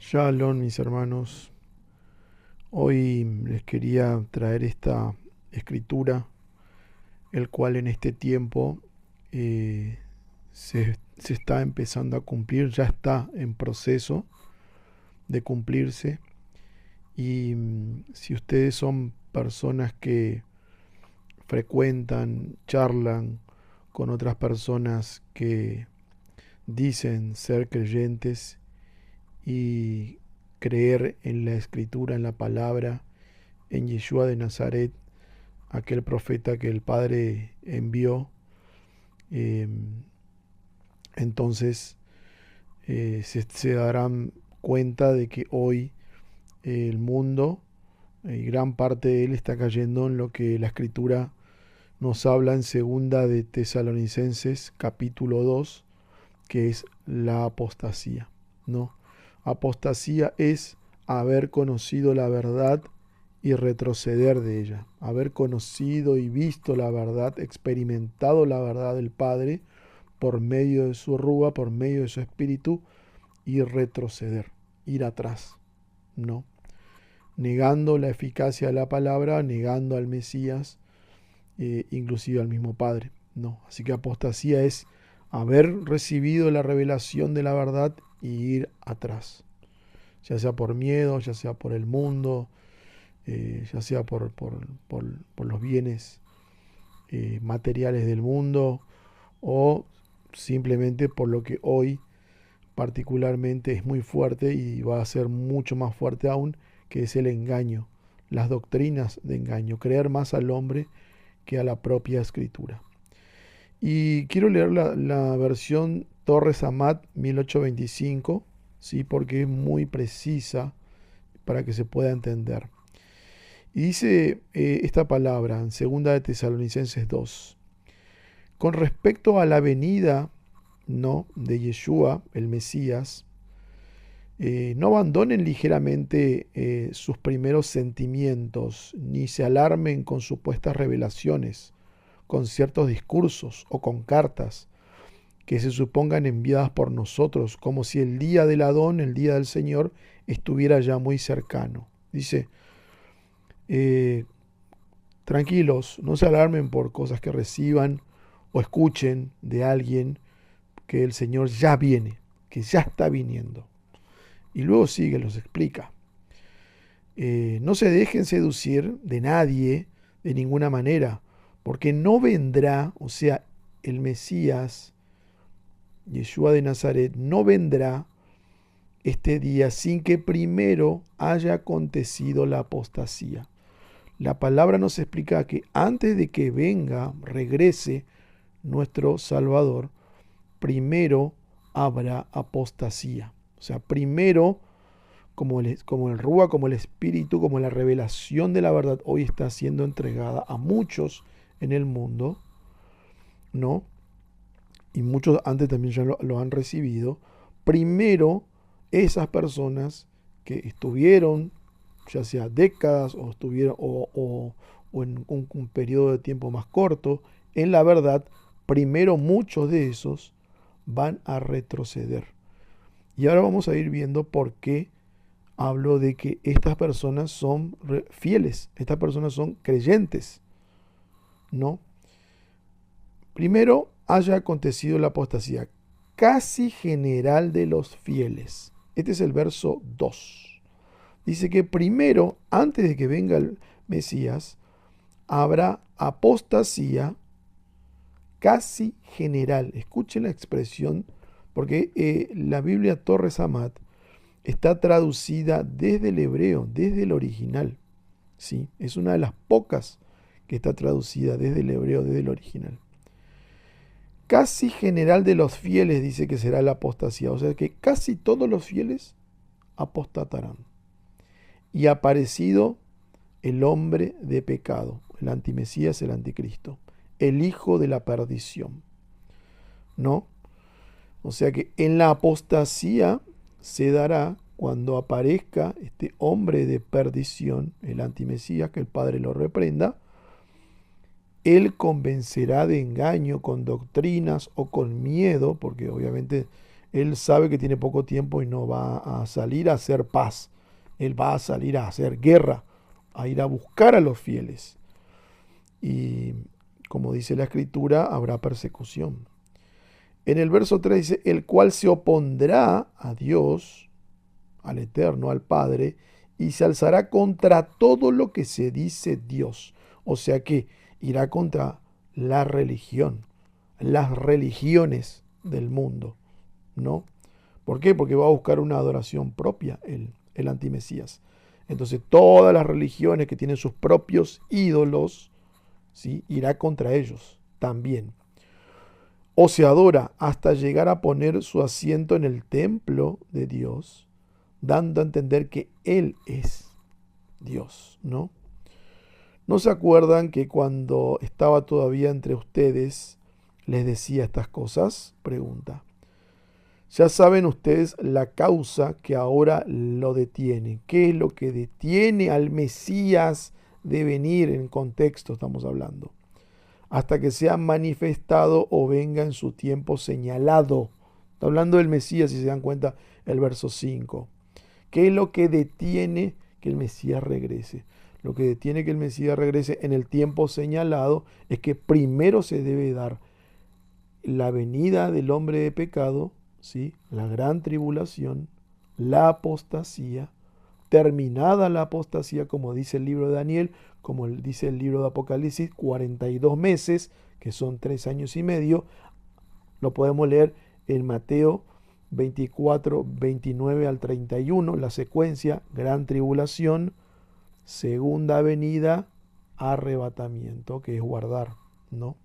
Shalom, mis hermanos. Hoy les quería traer esta escritura, el cual en este tiempo se está empezando a cumplir, ya está en proceso de cumplirse. Y si ustedes son personas que frecuentan, charlan con otras personas que dicen ser creyentes y creer en la escritura, en la palabra, en Yeshua de Nazaret, aquel profeta que el Padre envió, eh, entonces se darán cuenta de que hoy el mundo y gran parte de él está cayendo en lo que la escritura nos habla en segunda de Tesalonicenses capítulo 2, que es la apostasía, ¿no? Apostasía es haber conocido la verdad y retroceder de ella, haber conocido y visto la verdad, experimentado la verdad del Padre por medio de su rúa, por medio de su espíritu, y retroceder, ir atrás, ¿no? Negando la eficacia de la palabra, negando al Mesías, inclusive al mismo Padre, ¿no? Así que apostasía es haber recibido la revelación de la verdad y ir atrás, ya sea por miedo, ya sea por el mundo, ya sea por los bienes materiales del mundo o simplemente por lo que hoy particularmente es muy fuerte y va a ser mucho más fuerte aún, que es el engaño, las doctrinas de engaño, creer más al hombre que a la propia escritura. Y quiero leer la versión Torres Amat 1825, ¿sí? Porque es muy precisa para que se pueda entender. Y dice esta palabra en segunda de Tesalonicenses 2. Con respecto a la venida, ¿no?, de Yeshua, el Mesías, no abandonen ligeramente sus primeros sentimientos, ni se alarmen con supuestas revelaciones, con ciertos discursos o con cartas que se supongan enviadas por nosotros, como si el día del Adón, el día del Señor, estuviera ya muy cercano. Dice, eh, tranquilos, no se alarmen por cosas que reciban o escuchen de alguien, que el Señor ya viene, que ya está viniendo. Y luego sigue, los explica. No se dejen seducir de nadie, de ninguna manera, porque no vendrá, o sea, el Mesías, Yeshua de Nazaret, no vendrá este día sin que primero haya acontecido la apostasía. La palabra nos explica que antes de que venga, regrese nuestro Salvador, primero habrá apostasía. O sea, primero, como el Rúa, como el Espíritu, como la revelación de la verdad hoy está siendo entregada a muchos en el mundo, ¿no? Y muchos antes también ya lo han recibido. Primero, esas personas que estuvieron, ya sea décadas o estuvieron o en un periodo de tiempo más corto, en la verdad, primero muchos de esos van a retroceder. Y ahora vamos a ir viendo por qué hablo de que estas personas son fieles, estas personas son creyentes, ¿no? Primero haya acontecido la apostasía casi general de los fieles. Este es el verso 2. Dice que primero, antes de que venga el Mesías, habrá apostasía casi general. Escuchen la expresión, porque la Biblia Torres Amat está traducida desde el hebreo, desde el original. ¿Sí? Es una de las pocas que está traducida desde el hebreo, desde el original. Casi general de los fieles dice que será la apostasía, o sea que casi todos los fieles apostatarán. Y ha aparecido el hombre de pecado, el antimesías, el anticristo, el hijo de la perdición, ¿no? O sea que en la apostasía se dará cuando aparezca este hombre de perdición, el antimesías, que el Padre lo reprenda. Él convencerá de engaño con doctrinas o con miedo, porque obviamente Él sabe que tiene poco tiempo y no va a salir a hacer paz. Él va a salir a hacer guerra, a ir a buscar a los fieles. Y como dice la Escritura, habrá persecución. En el verso 3 dice, el cual se opondrá a Dios, al Eterno, al Padre, y se alzará contra todo lo que se dice Dios. O sea que irá contra la religión, las religiones del mundo, ¿no? ¿Por qué? Porque va a buscar una adoración propia el antimesías. Entonces todas las religiones que tienen sus propios ídolos, ¿sí?, irá contra ellos también. O se adora hasta llegar a poner su asiento en el templo de Dios, dando a entender que Él es Dios, ¿no? ¿No se acuerdan que cuando estaba todavía entre ustedes les decía estas cosas? Pregunta. Ya saben ustedes la causa que ahora lo detiene. ¿Qué es lo que detiene al Mesías de venir? En contexto estamos hablando. Hasta que sea manifestado o venga en su tiempo señalado. Está hablando del Mesías, si se dan cuenta, el verso 5. ¿Qué es lo que detiene que el Mesías regrese? Lo que detiene que el Mesías regrese en el tiempo señalado es que primero se debe dar la venida del hombre de pecado, ¿sí?, la gran tribulación, la apostasía, terminada la apostasía, como dice el libro de Daniel, como dice el libro de Apocalipsis, 42 meses, que son 3 años y medio. Lo podemos leer en Mateo 24, 29 al 31, la secuencia: gran tribulación, segunda venida, arrebatamiento, que es guardar, ¿no?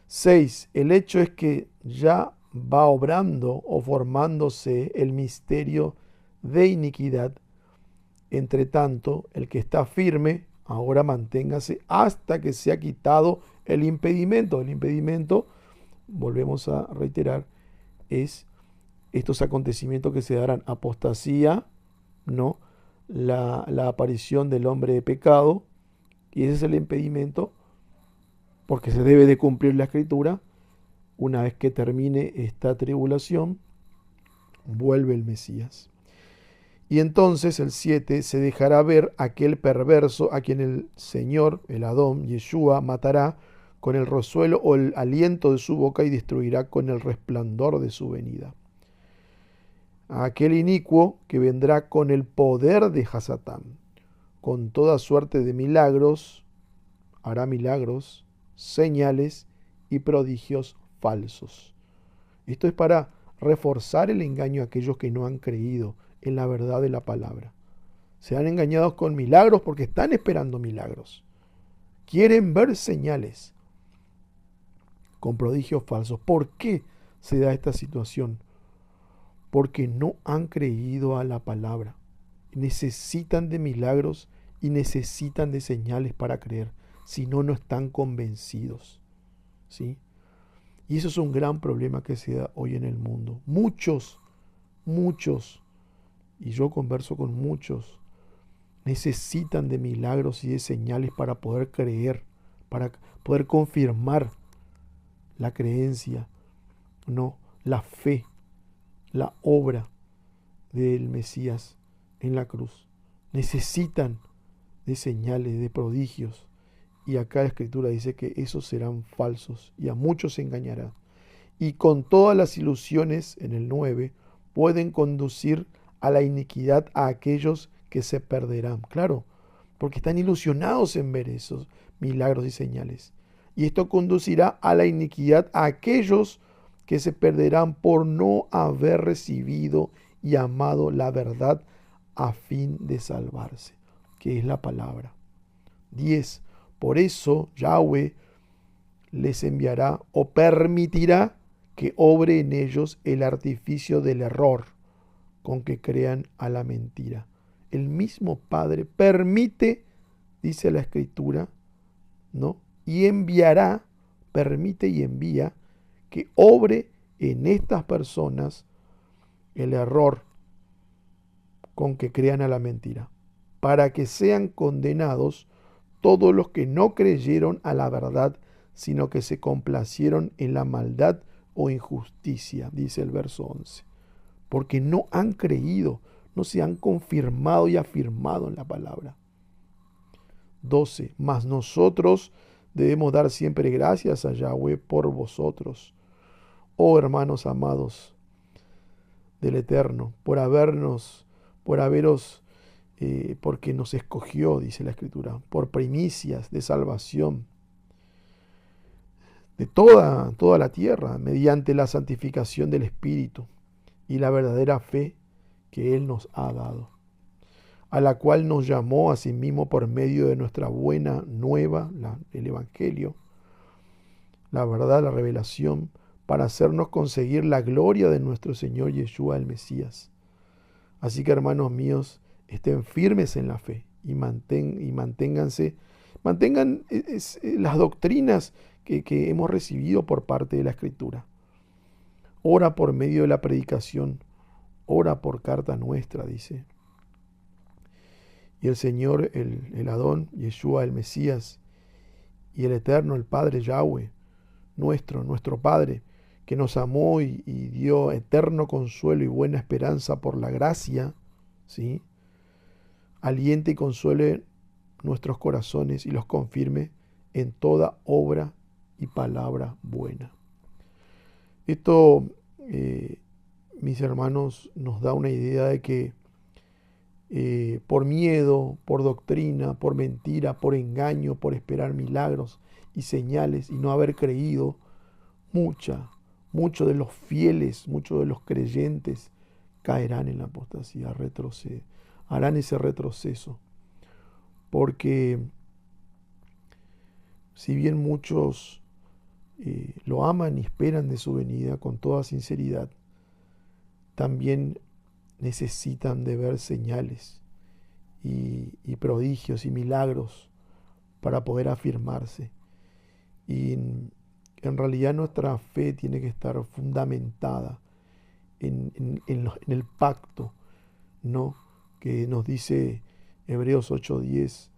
6. El hecho es que ya va obrando o formándose el misterio de iniquidad. Entre tanto, el que está firme, ahora manténgase hasta que se ha quitado el impedimento. El impedimento, volvemos a reiterar, es estos acontecimientos que se darán: apostasía, ¿no?, la aparición del hombre de pecado, y ese es el impedimento, porque se debe de cumplir la Escritura. Una vez que termine esta tribulación, vuelve el Mesías. Y entonces el 7, se dejará ver aquel perverso a quien el Señor, el Adón, Yeshua, matará con el resuelo o el aliento de su boca y destruirá con el resplandor de su venida. A aquel inicuo que vendrá con el poder de Hasatán, con toda suerte de milagros, hará milagros, señales y prodigios falsos. Esto es para reforzar el engaño a aquellos que no han creído en la verdad de la palabra. Se han engañado con milagros porque están esperando milagros. Quieren ver señales con prodigios falsos. ¿Por qué se da esta situación? Porque no han creído a la palabra. Necesitan de milagros y necesitan de señales para creer. Si no, no están convencidos, ¿sí? Y eso es un gran problema que se da hoy en el mundo. Muchos, y yo converso con muchos, necesitan de milagros y de señales para poder creer, para poder confirmar la creencia, no, la fe, la obra del Mesías en la cruz. Necesitan de señales, de prodigios. Y acá la Escritura dice que esos serán falsos y a muchos se engañará. Y con todas las ilusiones, en el 9, pueden conducir a la iniquidad a aquellos que se perderán. Claro, porque están ilusionados en ver esos milagros y señales. Y esto conducirá a la iniquidad a aquellos que se perderán por no haber recibido y amado la verdad a fin de salvarse, que es la palabra. 10. Por eso Yahweh les enviará o permitirá que obre en ellos el artificio del error con que crean a la mentira. El mismo Padre permite, dice la Escritura, ¿no?, y enviará, permite y envía que obre en estas personas el error con que crean a la mentira, para que sean condenados todos los que no creyeron a la verdad, sino que se complacieron en la maldad o injusticia, dice el verso 11, porque no han creído, no se han confirmado y afirmado en la palabra. 12. Mas nosotros debemos dar siempre gracias a Yahweh por vosotros, oh hermanos amados del Eterno, por haberos, porque nos escogió, dice la Escritura, por primicias de salvación de toda la tierra, mediante la santificación del Espíritu y la verdadera fe que Él nos ha dado, a la cual nos llamó a sí mismo por medio de nuestra buena nueva, el Evangelio, la verdad, la revelación, para hacernos conseguir la gloria de nuestro Señor Yeshua el Mesías. Así que, hermanos míos, estén firmes en la fe y mantengan las doctrinas que hemos recibido por parte de la Escritura. Ora por medio de la predicación, ora por carta nuestra, dice. Y el Señor, el Adón, Yeshua el Mesías, y el Eterno, el Padre Yahweh, nuestro Padre, que nos amó y dio eterno consuelo y buena esperanza por la gracia, ¿sí? Aliente y consuele nuestros corazones y los confirme en toda obra y palabra buena. Esto, mis hermanos, nos da una idea de que por miedo, por doctrina, por mentira, por engaño, por esperar milagros y señales y no haber creído, muchos de los fieles, muchos de los creyentes caerán en la apostasía, harán ese retroceso. Porque si bien muchos lo aman y esperan de su venida con toda sinceridad, también necesitan de ver señales y prodigios y milagros para poder afirmarse. Y en realidad nuestra fe tiene que estar fundamentada en el pacto, ¿no?, que nos dice Hebreos 8:10,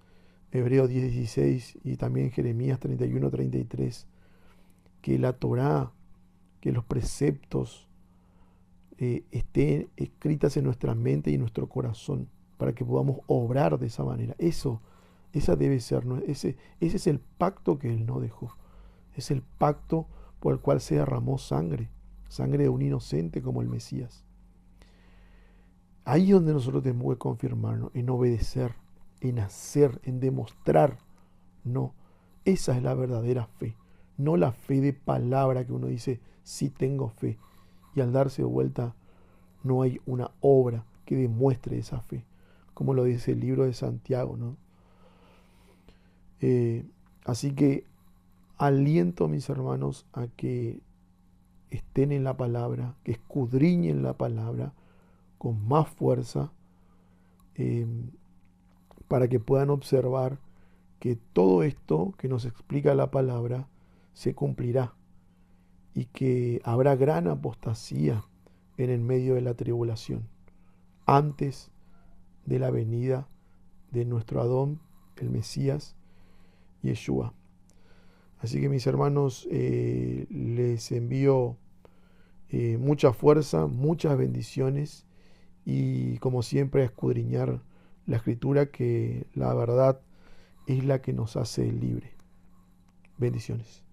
Hebreos 10:16 y también Jeremías 31:33, que la Torá, que los preceptos estén escritas en nuestra mente y en nuestro corazón para que podamos obrar de esa manera. Ese es el pacto que Él no dejó. Es el pacto por el cual se derramó sangre de un inocente como el Mesías. Ahí es donde nosotros tenemos que confirmarnos, en obedecer, en hacer, en demostrar. No, esa es la verdadera fe, no la fe de palabra que uno dice, sí tengo fe, y al darse vuelta no hay una obra que demuestre esa fe, como lo dice el libro de Santiago, ¿no? Así que aliento, mis hermanos, a que estén en la palabra, que escudriñen la palabra con más fuerza, para que puedan observar que todo esto que nos explica la palabra se cumplirá y que habrá gran apostasía en el medio de la tribulación, antes de la venida de nuestro Adón, el Mesías, Yeshua. Así que, mis hermanos, les envío mucha fuerza, muchas bendiciones y, como siempre, a escudriñar la Escritura, que la verdad es la que nos hace libre. Bendiciones.